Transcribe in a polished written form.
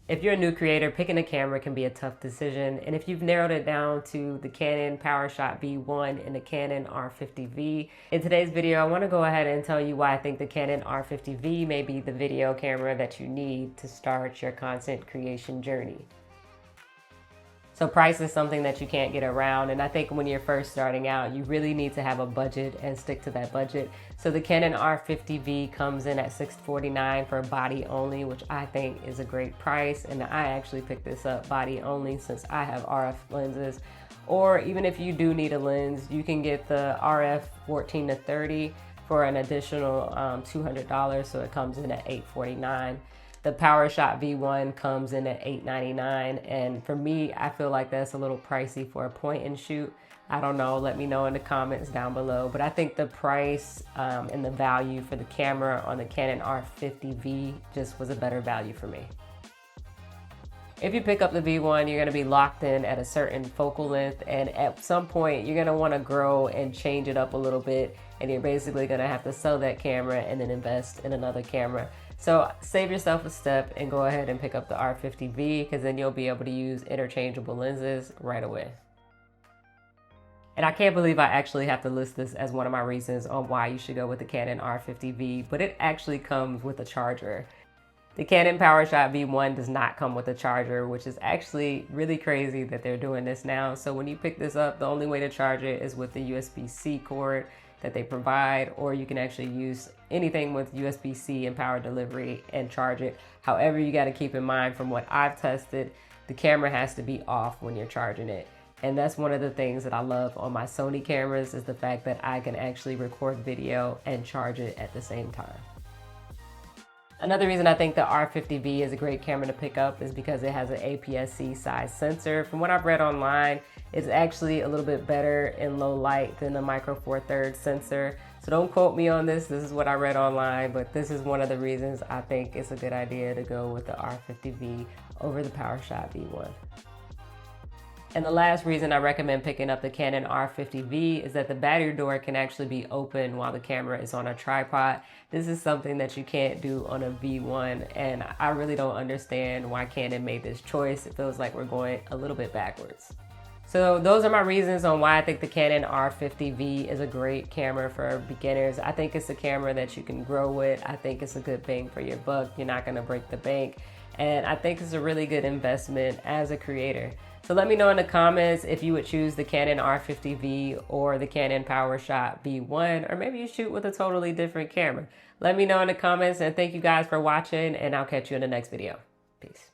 If you're a new creator, picking a camera can be a tough decision. And if you've narrowed it down to the Canon PowerShot V1 and the Canon R50V, in today's video, I want to go ahead and tell you why I think the Canon R50V may be the video camera that you need to start your content creation journey. So price is something that you can't get around, and I think when you're first starting out, you really need to have a budget and stick to that budget. So the Canon R50V comes in at $649 for body only, which I think is a great price, and I actually picked this up body only since I have RF lenses. Or even if you do need a lens, you can get the RF 14 to 30 for an additional $200, so it comes in at $849. The PowerShot V1 comes in at $899, and for me, I feel like that's a little pricey for a point and shoot. I don't know, let me know in the comments down below, but I think the price and the value for the camera on the Canon R50V just was a better value for me. If you pick up the V1, you're gonna be locked in at a certain focal length, and at some point, you're gonna wanna grow and change it up a little bit, and you're basically gonna have to sell that camera and then invest in another camera. So save yourself a step and go ahead and pick up the R50V, because then you'll be able to use interchangeable lenses right away. And I can't believe I actually have to list this as one of my reasons on why you should go with the Canon R50V, but it actually comes with a charger. The Canon PowerShot V1 does not come with a charger, which is actually really crazy that they're doing this now. So when you pick this up, the only way to charge it is with the USB-C cord that they provide, or you can actually use anything with USB-C and power delivery and charge it. However, you got to keep in mind, from what I've tested, the camera has to be off when you're charging it. And that's one of the things that I love on my Sony cameras, is the fact that I can actually record video and charge it at the same time. Another reason I think the R50V is a great camera to pick up is because it has an APS-C size sensor. From what I've read online, it's actually a little bit better in low light than the Micro Four Thirds sensor. So don't quote me on this. This is what I read online, but this is one of the reasons I think it's a good idea to go with the R50V over the PowerShot V1. And the last reason I recommend picking up the Canon R50V is that the battery door can actually be open while the camera is on a tripod. This is something that you can't do on a V1, and I really don't understand why Canon made this choice. It feels like we're going a little bit backwards. So those are my reasons on why I think the Canon R50V is a great camera for beginners. I think it's a camera that you can grow with. I think it's a good bang for your buck. You're not gonna break the bank. And I think it's a really good investment as a creator. So let me know in the comments if you would choose the Canon R50V or the Canon PowerShot V1, or maybe you shoot with a totally different camera. Let me know in the comments, and thank you guys for watching, and I'll catch you in the next video. Peace.